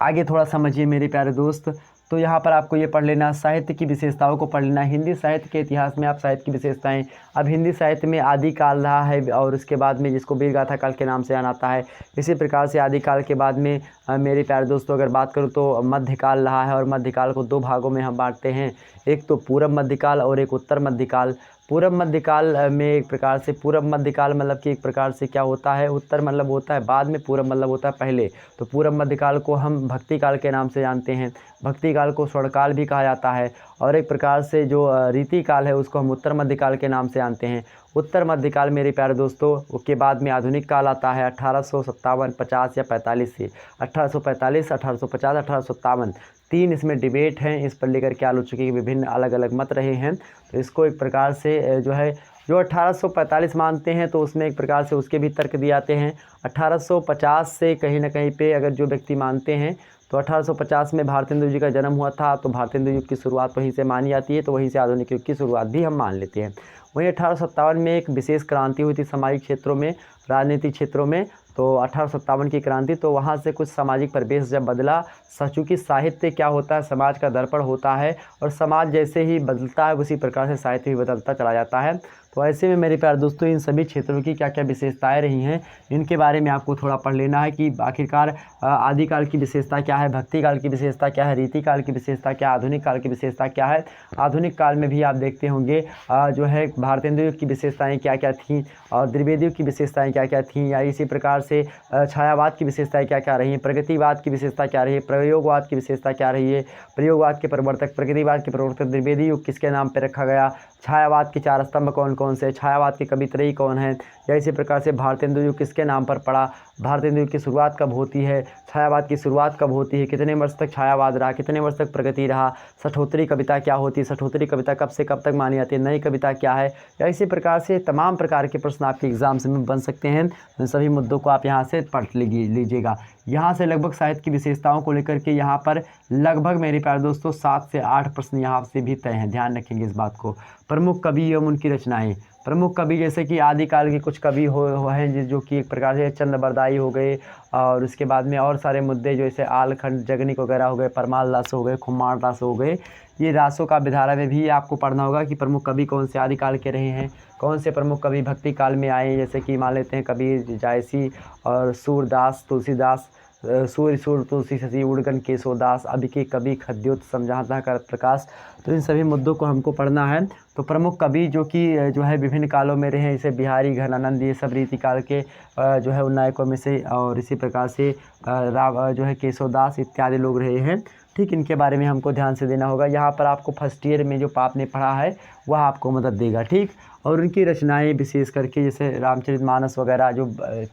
आगे थोड़ा समझिए मेरे प्यारे दोस्त। तो यहाँ पर आपको ये पढ़ लेना, साहित्य की विशेषताओं को पढ़ लेना। हिंदी साहित्य के इतिहास में आप साहित्य की विशेषताएं, अब हिंदी साहित्य में आदिकाल रहा है और उसके बाद में जिसको वीरगाथा काल के नाम से जाना आता है। इसी प्रकार से आदिकाल के बाद में मेरे प्यारे दोस्तों अगर बात करूँ तो मध्यकाल रहा है, और मध्यकाल को दो भागों में हम बांटते हैं, एक तो पूर्व मध्यकाल और एक उत्तर मध्यकाल। पूर्व मध्यकाल में एक प्रकार से पूर्व मध्यकाल मतलब कि एक प्रकार से क्या होता है, उत्तर मतलब होता है बाद में, पूर्व मतलब होता है पहले। तो पूर्व मध्यकाल को हम भक्ति काल के नाम से जानते हैं, भक्ति काल को स्वर्णकाल भी कहा जाता है, और एक प्रकार से जो रीति काल है उसको हम उत्तर मध्यकाल के नाम से जानते हैं। उत्तर मध्यकाल मेरे प्यारे दोस्तों उसके बाद में आधुनिक काल आता है 1857, 50 या 45 से। 1845, 1850, 1857 तीन इसमें डिबेट हैं, इस पर लेकर के आलोचकों के विभिन्न अलग अलग मत रहे हैं। तो इसको एक प्रकार से जो है जो 1845 मानते हैं तो उसमें एक प्रकार से उसके भी तर्क दिए जाते हैं। 1850 से कहीं ना कहीं पे अगर जो व्यक्ति मानते हैं तो 1850 में भारतेंदु जी का जन्म हुआ था, तो भारतेंदु युग की शुरुआत वहीं से मानी जाती है, तो वहीं से आधुनिक युग की शुरुआत भी हम मान लेते हैं। वहीं 1857 में एक विशेष क्रांति हुई थी सामाजिक क्षेत्रों में, राजनीतिक क्षेत्रों में। तो 1857 की क्रांति, तो वहाँ से कुछ सामाजिक परिवेश जब बदला, चूँकि साहित्य क्या होता है, समाज का दर्पण होता है, और समाज जैसे ही बदलता है उसी प्रकार से साहित्य भी बदलता चला जाता है। तो ऐसे में मेरे प्यारे दोस्तों इन सभी क्षेत्रों की क्या क्या विशेषताएं रही हैं, इनके बारे में आपको थोड़ा पढ़ लेना है कि आखिरकार आदिकाल की विशेषता क्या है, भक्ति काल की विशेषता क्या है, रीति काल की विशेषता क्या है, आधुनिक काल की विशेषता क्या है। आधुनिक काल में भी आप देखते होंगे जो है भारतेंदु युग की विशेषताएँ क्या क्या थीं, और द्विवेदी युग की विशेषताएँ क्या क्या थीं, या इसी प्रकार से छायावाद की विशेषताएँ क्या क्या रही हैं, प्रगतिवाद की विशेषता क्या रही है, प्रयोगवाद की विशेषता क्या रही है, प्रयोगवाद के प्रवर्तक, प्रगतिवाद के प्रवर्तक, द्विवेदी युग किसके नाम पर रखा गया, छायावाद के चार स्तंभ कौन कौन से, छायावाद के कवित्रयी कौन है, या इसी प्रकार से भारतेंदु युग किसके नाम पर पड़ा, भारतेंदु युग की शुरुआत कब होती है, छायावाद की शुरुआत कब होती है, कितने वर्ष तक छायावाद रहा, कितने वर्ष तक प्रगति रहा, सठोत्तरी कविता क्या होती है, सठोत्तरी कविता कब से कब तक मानी जाती है, नई कविता क्या है, या इसी प्रकार से तमाम प्रकार के प्रश्न आपके एग्जाम्स में बन सकते हैं। इन सभी मुद्दों को आप यहाँ से पढ़ लीजिएगा। यहाँ से लगभग साहित्य की विशेषताओं को लेकर के यहाँ पर लगभग मेरे प्यारे दोस्तों 7 से 8 प्रश्न यहाँ से भी तय हैं, ध्यान रखेंगे इस बात को। प्रमुख कवि एवं उनकी रचनाएं, प्रमुख कवि जैसे कि आदिकाल के कुछ कवि हो हैं जो कि एक प्रकार से चंद बरदाई हो गए, और उसके बाद में और सारे मुद्दे जैसे आलखंड जगनिक वगैरह हो गए, परमाल दास हो गए, खुम्मार दास हो गए। ये रासों का विधारा में भी आपको पढ़ना होगा कि प्रमुख कवि कौन से आदिकाल के रहे हैं, कौन से प्रमुख कवि भक्ति काल में आए, जैसे कि मान लेते हैं कबीर, जायसी और सूरदास, तुलसीदास, सूर्य सूर तुलसी शशि उड़गन केशोदास अभी के कवि खद्योत समझाता कर प्रकाश। तो इन सभी मुद्दों को हमको पढ़ना है। तो प्रमुख कवि जो कि जो है विभिन्न कालों में रहे हैं, जैसे बिहारी घनानंद, ये सब रीतिकाल के जो है उन नायकों में से, और इसी प्रकार से जो है केशवदास इत्यादि लोग रहे हैं। ठीक, इनके बारे में हमको ध्यान से देना होगा। यहाँ पर आपको फर्स्ट ईयर में जो आपने पढ़ा है वह आपको मदद देगा। ठीक, और उनकी रचनाएं विशेष करके जैसे रामचरितमानस वगैरह जो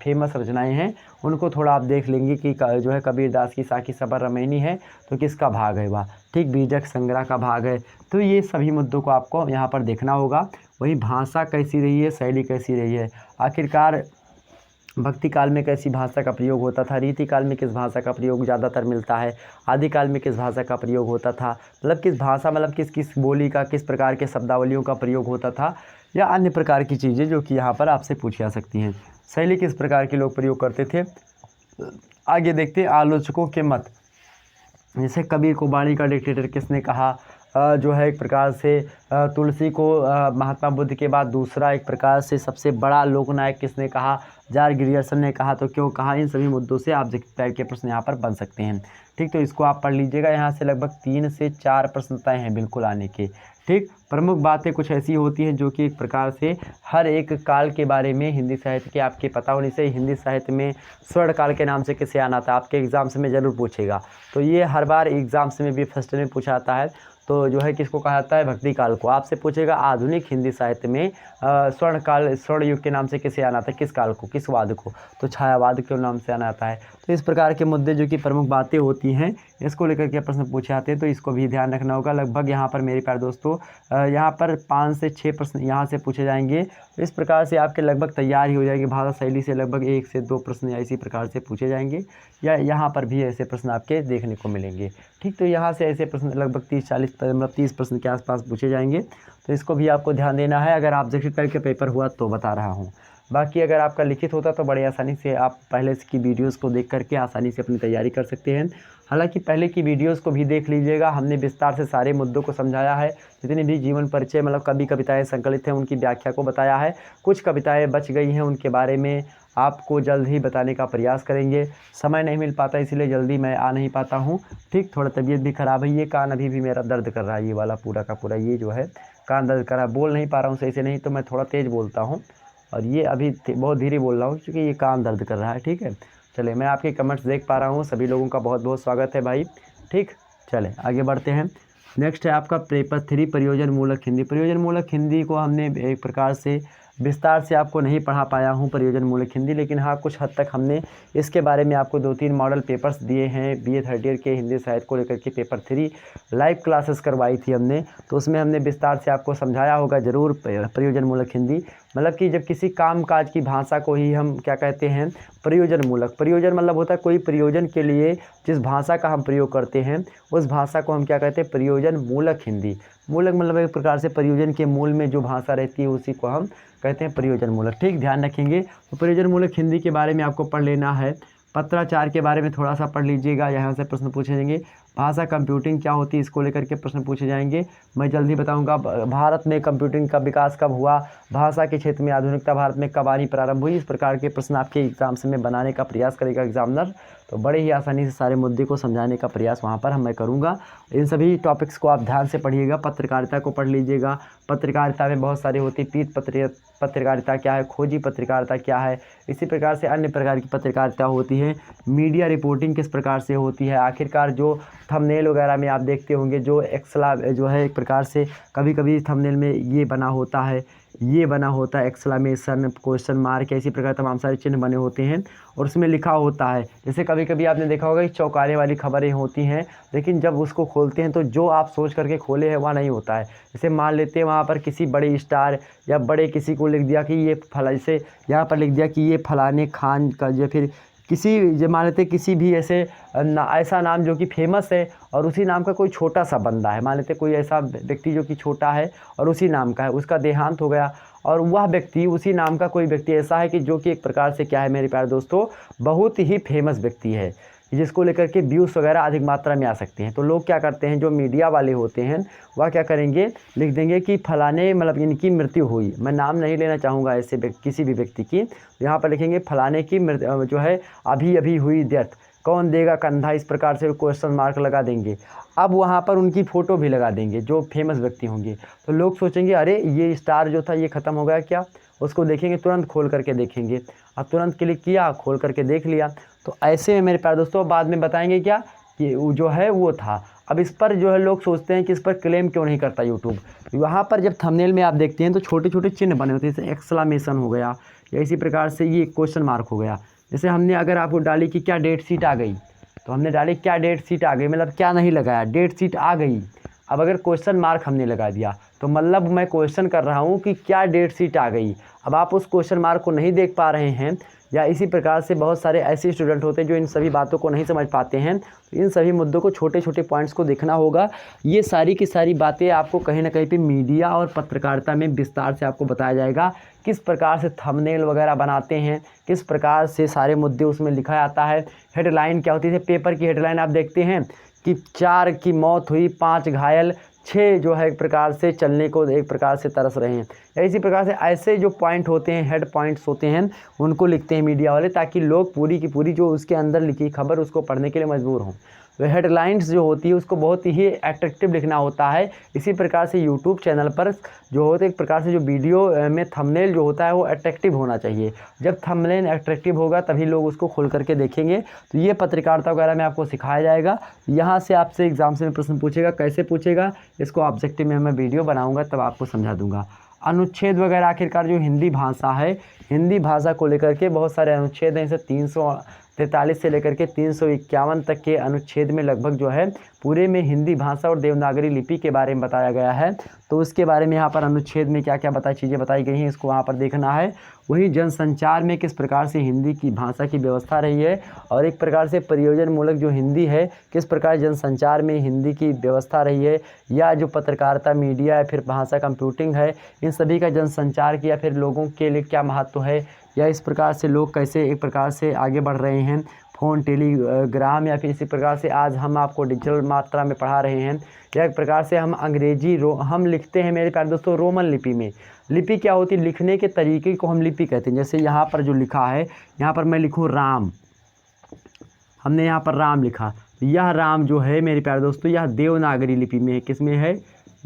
फेमस रचनाएं हैं उनको थोड़ा आप देख लेंगे कि जो है कबीरदास की साखी सबर रमैनी है तो किसका भाग है वह। ठीक, बीजक संग्रह का भाग है। तो ये सभी मुद्दों को आपको यहाँ पर देखना होगा। वही भाषा कैसी रही है, शैली कैसी रही है, आखिरकार भक्ति काल में कैसी भाषा का प्रयोग होता था, रीति काल में किस भाषा का प्रयोग ज़्यादातर मिलता है, आदिकाल में किस भाषा का प्रयोग होता था, मतलब किस भाषा मतलब किस किस बोली का किस प्रकार के शब्दावलियों का प्रयोग होता था, या अन्य प्रकार की चीज़ें जो कि यहाँ पर आपसे पूछी जा सकती हैं। शैली किस प्रकार के लोग प्रयोग करते थे। आगे देखते हैं आलोचकों के मत। जैसे कबीर को वाणी का डिक्टेटर किसने कहा, जो है एक प्रकार से तुलसी को महात्मा बुद्ध के बाद दूसरा एक प्रकार से सबसे बड़ा लोकनायक किसने कहा, जार गिरियर्सन ने कहा, तो क्यों कहा। इन सभी मुद्दों से ऑब्जेक्टिव टाइप के प्रश्न यहाँ पर बन सकते हैं। ठीक, तो इसको आप पढ़ लीजिएगा। यहाँ से लगभग 3 से 4 प्रश्न तय हैं बिल्कुल आने के। ठीक, प्रमुख बातें कुछ ऐसी होती हैं जो कि एक प्रकार से हर एक काल के बारे में हिंदी साहित्य के आपके पता होने से। हिंदी साहित्य में स्वर्ण काल के नाम से किसे आना था, आपके एग्जाम्स में ज़रूर पूछेगा। तो ये हर बार एग्जाम्स में भी फर्स्ट में पूछा आता है। तो जो है किसको कहा जाता है, भक्ति काल को। आपसे पूछेगा आधुनिक हिंदी साहित्य में स्वर्ण काल, स्वर्ण युग के नाम से किसे आना था, किस काल को, किस वाद को, तो छायावाद के नाम से आना आता है। तो इस प्रकार के मुद्दे जो कि प्रमुख बातें होती हैं इसको लेकर के प्रश्न पूछे आते हैं, तो इसको भी ध्यान रखना होगा। लगभग यहाँ पर मेरे प्यारे दोस्तों यहाँ पर 5 से 6 प्रश्न यहाँ से पूछे जाएंगे। इस प्रकार से आपके लगभग तैयार ही हो जाएंगे। भाषा शैली से लगभग 1 से 2 प्रश्न या इसी प्रकार से पूछे जाएंगे, या यहाँ पर भी ऐसे प्रश्न आपके देखने को मिलेंगे। ठीक, तो यहाँ से ऐसे प्रश्न लगभग 30-40 मतलब 30 प्रश्न के आसपास पूछे जाएंगे। तो इसको भी आपको ध्यान देना है। अगर ऑब्जेक्टिव टाइप के पेपर हुआ तो बता रहा हूँ, बाकी अगर आपका लिखित होता तो बड़े आसानी से आप पहले की वीडियोस को देख करके आसानी से अपनी तैयारी कर सकते हैं। हालांकि पहले की वीडियोस को भी देख लीजिएगा, हमने विस्तार से सारे मुद्दों को समझाया है। जितनी भी जीवन परिचय मतलब कविताएं संकलित हैं उनकी व्याख्या को बताया है। कुछ कविताएं बच गई हैं, उनके बारे में आपको जल्द ही बताने का प्रयास करेंगे। समय नहीं मिल पाता इसलिए जल्दी मैं आ नहीं पाता हूँ। ठीक, थोड़ा तबीयत भी ख़राब है। ये कान अभी भी मेरा दर्द कर रहा है, ये वाला पूरा का पूरा ये जो है कान दर्द कर रहा है। बोल नहीं पा रहा हूँ सही से, नहीं तो मैं थोड़ा तेज़ बोलता हूँ, और ये अभी बहुत धीरे बोल रहा हूँ क्योंकि ये कान दर्द कर रहा है। ठीक है, चले, मैं आपके कमेंट्स देख पा रहा हूँ। सभी लोगों का बहुत बहुत स्वागत है भाई। ठीक, चले आगे बढ़ते हैं। नेक्स्ट है आपका पेपर 3 प्रयोजन मूलक हिंदी। प्रयोजन मूलक हिंदी को हमने एक प्रकार से विस्तार से आपको नहीं पढ़ा पाया हूँ प्रयोजन मूलक हिंदी, लेकिन हाँ कुछ हद तक हमने इसके बारे में आपको 2-3 मॉडल पेपर्स दिए हैं। BA थर्ड ईयर के हिंदी साहित्य को लेकर के पेपर 3 लाइव क्लासेस करवाई थी हमने, तो उसमें हमने विस्तार से आपको समझाया होगा ज़रूर। प्रयोजन मूलक हिंदी मतलब कि जब किसी काम काज की भाषा को ही हम क्या कहते हैं, प्रयोजन मूलक। प्रयोजन मतलब होता है कोई प्रयोजन के लिए जिस भाषा का हम प्रयोग करते हैं उस भाषा को हम क्या कहते हैं, प्रयोजन मूलक हिंदी। मूलक मतलब एक प्रकार से प्रयोजन के मूल में जो भाषा रहती है उसी को हम कहते हैं प्रयोजन मूलक। ठीक, ध्यान रखेंगे। तो प्रयोजन मूलक हिंदी के बारे में आपको पढ़ लेना है। पत्राचार के बारे में थोड़ा सा पढ़ लीजिएगा, यहाँ से प्रश्न पूछे जाएंगे। भाषा कंप्यूटिंग क्या होती है इसको लेकर के प्रश्न पूछे जाएंगे, मैं जल्दी बताऊंगा। भारत में कंप्यूटिंग का विकास कब हुआ, भाषा के क्षेत्र में आधुनिकता भारत में कब आनी प्रारंभ हुई, इस प्रकार के प्रश्न आपके एग्जाम्स में बनाने का प्रयास करेगा एग्जामिनर। तो बड़े ही आसानी से सारे मुद्दे को समझाने का प्रयास वहाँ पर मैं करूँगा। इन सभी टॉपिक्स को आप ध्यान से पढ़िएगा। पत्रकारिता को पढ़ लीजिएगा। पत्रकारिता में बहुत सारी होती, पीठ पत्रकारिता क्या है, खोजी पत्रकारिता क्या है, इसी प्रकार से अन्य प्रकार की पत्रकारिता होती है। मीडिया रिपोर्टिंग किस प्रकार से होती है, आखिरकार जो थंबनेल वगैरह में आप देखते होंगे जो एक्सला जो है एक प्रकार से कभी कभी थंबनेल में ये बना होता है, ये बना होता है एक्सक्लेमेशन, क्वेश्चन मार्क, ऐसी प्रकार तमाम सारे चिन्ह बने होते हैं और उसमें लिखा होता है। जैसे कभी कभी आपने देखा होगा कि चौंकाने वाली खबरें होती हैं, लेकिन जब उसको खोलते हैं तो जो आप सोच करके खोले हैं वह नहीं होता है। जैसे मान लेते हैं वहाँ पर किसी बड़े स्टार या बड़े किसी को लिख दिया कि ये फला, जैसे यहाँ पर लिख दिया कि ये फलाने खान का, जो फिर किसी जो मान लेते किसी भी ऐसे ऐसा नाम जो कि फेमस है और उसी नाम का कोई छोटा सा बंदा है, मान लेते कोई ऐसा व्यक्ति जो कि छोटा है और उसी नाम का है, उसका देहांत हो गया और वह व्यक्ति उसी नाम का कोई व्यक्ति ऐसा है कि जो कि एक प्रकार से क्या है मेरे प्यारे दोस्तों, बहुत ही फेमस व्यक्ति है, जिसको लेकर के व्यूज़ वगैरह अधिक मात्रा में आ सकते हैं। तो लोग क्या करते हैं, जो मीडिया वाले होते हैं वह क्या करेंगे, लिख देंगे कि फलाने मतलब इनकी मृत्यु हुई। मैं नाम नहीं लेना चाहूँगा ऐसे किसी भी व्यक्ति की, यहाँ पर लिखेंगे फलाने की जो है अभी अभी हुई डेथ, कौन देगा कंधा, इस प्रकार से क्वेश्चन मार्क लगा देंगे। अब वहाँ पर उनकी फ़ोटो भी लगा देंगे जो फेमस व्यक्ति होंगे, तो लोग सोचेंगे अरे ये स्टार जो था ये ख़त्म हो गया क्या, उसको देखेंगे, तुरंत खोल करके देखेंगे। अब तुरंत क्लिक किया, खोल करके देख लिया। तो ऐसे में मेरे प्यारे दोस्तों बाद में बताएंगे क्या कि वो जो है वो था। अब इस पर जो है लोग सोचते हैं कि इस पर क्लेम क्यों नहीं करता यूट्यूब। वहाँ पर जब थंबनेल में आप देखते हैं तो छोटे छोटे चिन्ह बने होते हैं, जैसे एक्सक्लेमेशन हो गया या इसी प्रकार से ये क्वेश्चन मार्क हो गया। जैसे हमने अगर आपको डाली कि क्या डेट शीट आ गई, तो हमने डाली क्या डेट शीट आ गई, मतलब क्या नहीं लगाया, डेट शीट आ गई। अब अगर क्वेश्चन मार्क हमने लगा दिया तो मतलब मैं क्वेश्चन कर रहा हूँ कि क्या डेट शीट आ गई। अब आप उस क्वेश्चन मार्क को नहीं देख पा रहे हैं, या इसी प्रकार से बहुत सारे ऐसे स्टूडेंट होते हैं जो इन सभी बातों को नहीं समझ पाते हैं। तो इन सभी मुद्दों को, छोटे छोटे पॉइंट्स को देखना होगा। ये सारी की सारी बातें आपको कहीं ना कहीं पे मीडिया और पत्रकारिता में विस्तार से आपको बताया जाएगा। किस प्रकार से थंबनेल वगैरह बनाते हैं, किस प्रकार से सारे मुद्दे उसमें लिखा जाता है, हेडलाइन क्या होती है। पेपर की हेडलाइन आप देखते हैं कि 4 की मौत हुई, 5 घायल, 6 जो है एक प्रकार से चलने को एक प्रकार से तरस रहे हैं। या इसी प्रकार से ऐसे जो पॉइंट होते हैं, हेड पॉइंट्स होते हैं, उनको लिखते हैं मीडिया वाले, ताकि लोग पूरी की पूरी जो उसके अंदर लिखी खबर उसको पढ़ने के लिए मजबूर हों। तो हेडलाइंस जो होती है उसको बहुत ही एट्रैक्टिव लिखना होता है। इसी प्रकार से यूट्यूब चैनल पर जो होते एक प्रकार से जो वीडियो में थंबनेल जो होता है वो अट्रैक्टिव होना चाहिए। जब थंबनेल अट्रैक्टिव होगा तभी लोग उसको खोल करके देखेंगे। तो ये पत्रकारिता वगैरह में आपको सिखाया जाएगा। यहाँ से आपसे एग्जाम से प्रश्न पूछेगा, कैसे पूछेगा, इसको ऑब्जेक्टिव में मैं वीडियो बनाऊँगा तब आपको समझा दूँगा। अनुच्छेद वगैरह आखिरकार जो हिंदी भाषा है, हिंदी भाषा को लेकर के बहुत सारे अनुच्छेद हैं। जैसे 343 से लेकर के 351 तक के अनुच्छेद में लगभग जो है पूरे में हिंदी भाषा और देवनागरी लिपि के बारे में बताया गया है। तो उसके बारे में यहाँ पर अनुच्छेद में क्या क्या चीज़ें बताई गई हैं, इसको वहाँ पर देखना है। वहीं जनसंचार में किस प्रकार से हिंदी की भाषा की व्यवस्था रही है, और एक प्रकार से प्रयोजन मूलक जो हिंदी है, किस प्रकार जनसंचार में हिंदी की व्यवस्था रही है, या जो पत्रकारिता, मीडिया या फिर भाषा कंप्यूटिंग है, इन सभी का जनसंचार की या फिर लोगों के लिए क्या महत्व है, या इस प्रकार से लोग कैसे एक प्रकार से आगे बढ़ रहे हैं, फ़ोन, टेलीग्राम, या फिर इसी प्रकार से आज हम आपको डिजिटल मात्रा में पढ़ा रहे हैं, या एक प्रकार से हम अंग्रेजी हम लिखते हैं मेरे प्यारे दोस्तों रोमन लिपि में। लिपि क्या होती है, लिखने के तरीके को हम लिपि कहते हैं। जैसे यहाँ पर जो लिखा है, यहाँ पर मैं लिखूँ राम, हमने यहाँ पर राम लिखा, तो यह राम जो है मेरे प्यारे दोस्तों यह देवनागरी लिपि में है। किस में है,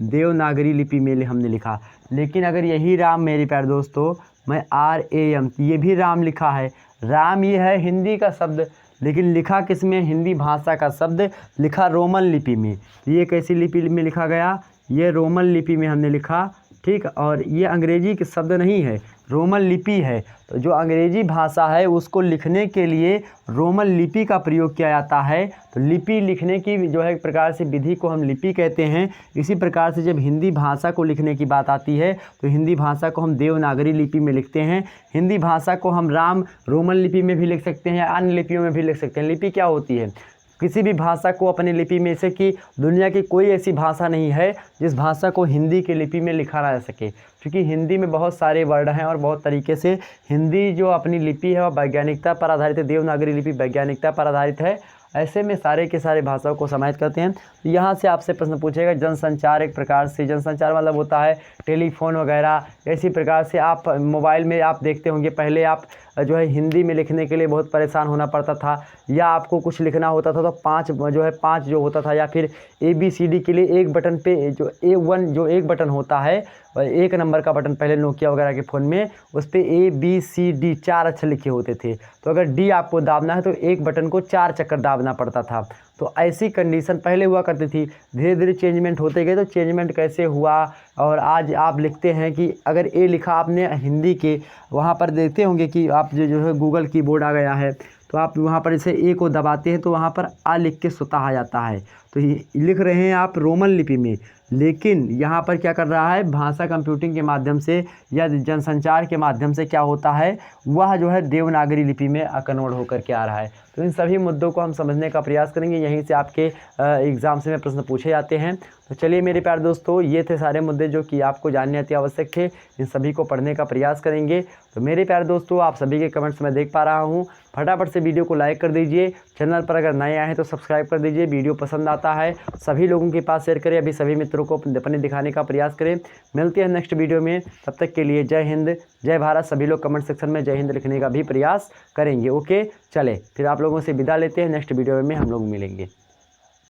देवनागरी लिपि में हमने लिखा। लेकिन अगर यही राम मेरे प्यारे दोस्तों मैं RAM, ये भी राम लिखा है, राम ये है हिंदी का शब्द, लेकिन लिखा किस में, हिंदी भाषा का शब्द लिखा रोमन लिपि में। ये कैसी लिपि में लिखा गया, ये रोमन लिपि में हमने लिखा, ठीक। और ये अंग्रेजी के शब्द नहीं है, रोमन लिपि है। तो जो अंग्रेजी भाषा है उसको लिखने के लिए रोमन लिपि का प्रयोग किया जाता है। तो लिपि लिखने की जो है एक प्रकार से विधि को हम लिपि कहते हैं। इसी प्रकार से जब हिंदी भाषा को लिखने की बात आती है तो हिंदी भाषा को हम देवनागरी लिपि में लिखते हैं। हिंदी भाषा को हम राम रोमन लिपि में भी लिख सकते हैं, अन्य लिपियों में भी लिख सकते हैं। लिपि क्या होती है, किसी भी भाषा को अपनी लिपि में, से कि दुनिया की कोई ऐसी भाषा नहीं है जिस भाषा को हिंदी की लिपि में लिखा ना जा सके, क्योंकि हिंदी में बहुत सारे वर्ड हैं और बहुत तरीके से हिंदी जो अपनी लिपि है वह वैज्ञानिकता पर आधारित है। देवनागरी लिपि वैज्ञानिकता पर आधारित है। ऐसे में सारे के सारे भाषाओं को समाहित करते हैं। तो यहाँ से आपसे प्रश्न पूछेगा, जनसंचार एक प्रकार से, जनसंचार मतलब होता है टेलीफोन वगैरह। इसी प्रकार से आप मोबाइल में आप देखते होंगे, पहले आप जो है हिंदी में लिखने के लिए बहुत परेशान होना पड़ता था, या आपको कुछ लिखना होता था तो 5 जो होता था, या फिर ABCD के लिए एक बटन पे जो A1 जो एक बटन होता है, एक नंबर का बटन पहले नोकिया वगैरह के फ़ोन में, उस पर ABCD 4 अक्षर लिखे होते थे। तो अगर D आपको दाबना है तो एक बटन को 4 चक्कर दाबना पड़ता था। तो ऐसी कंडीशन पहले हुआ करती थी। धीरे धीरे चेंजमेंट होते गए। तो चेंजमेंट कैसे हुआ, और आज आप लिखते हैं कि अगर ए लिखा आपने हिंदी के, वहाँ पर देखते होंगे कि आप जो है गूगल कीबोर्ड आ गया है, तो आप वहाँ पर इसे ए को दबाते हैं तो वहाँ पर आ लिख के स्वतः आ जाता है। तो ये लिख रहे हैं आप रोमन लिपि में, लेकिन यहाँ पर क्या कर रहा है, भाषा कंप्यूटिंग के माध्यम से या जनसंचार के माध्यम से क्या होता है, वह जो है देवनागरी लिपि में कन्वर्ट होकर के आ रहा है। तो इन सभी मुद्दों को हम समझने का प्रयास करेंगे। यहीं से आपके एग्ज़ाम से में प्रश्न पूछे जाते हैं। तो चलिए मेरे प्यारे दोस्तों, ये थे सारे मुद्दे जो कि आपको जानने अति आवश्यक थे। इन सभी को पढ़ने का प्रयास करेंगे। तो मेरे प्यारे दोस्तों, आप सभी के कमेंट्स मैं देख पा रहा हूँ। फटाफट से वीडियो को लाइक कर दीजिए चैनल पर अगर नए आए हैं तो सब्सक्राइब कर दीजिए। वीडियो पसंद आता है सभी लोगों के पास शेयर करें, अभी सभी मित्रों को अपने दिखाने का प्रयास करें। मिलते हैं नेक्स्ट वीडियो में, तब तक के लिए जय हिंद जय भारत। सभी लोग कमेंट सेक्शन में जय हिंद लिखने का भी प्रयास करेंगे। ओके, चले फिर आप लोगों से विदा लेते हैं, नेक्स्ट वीडियो में हम लोग मिलेंगे।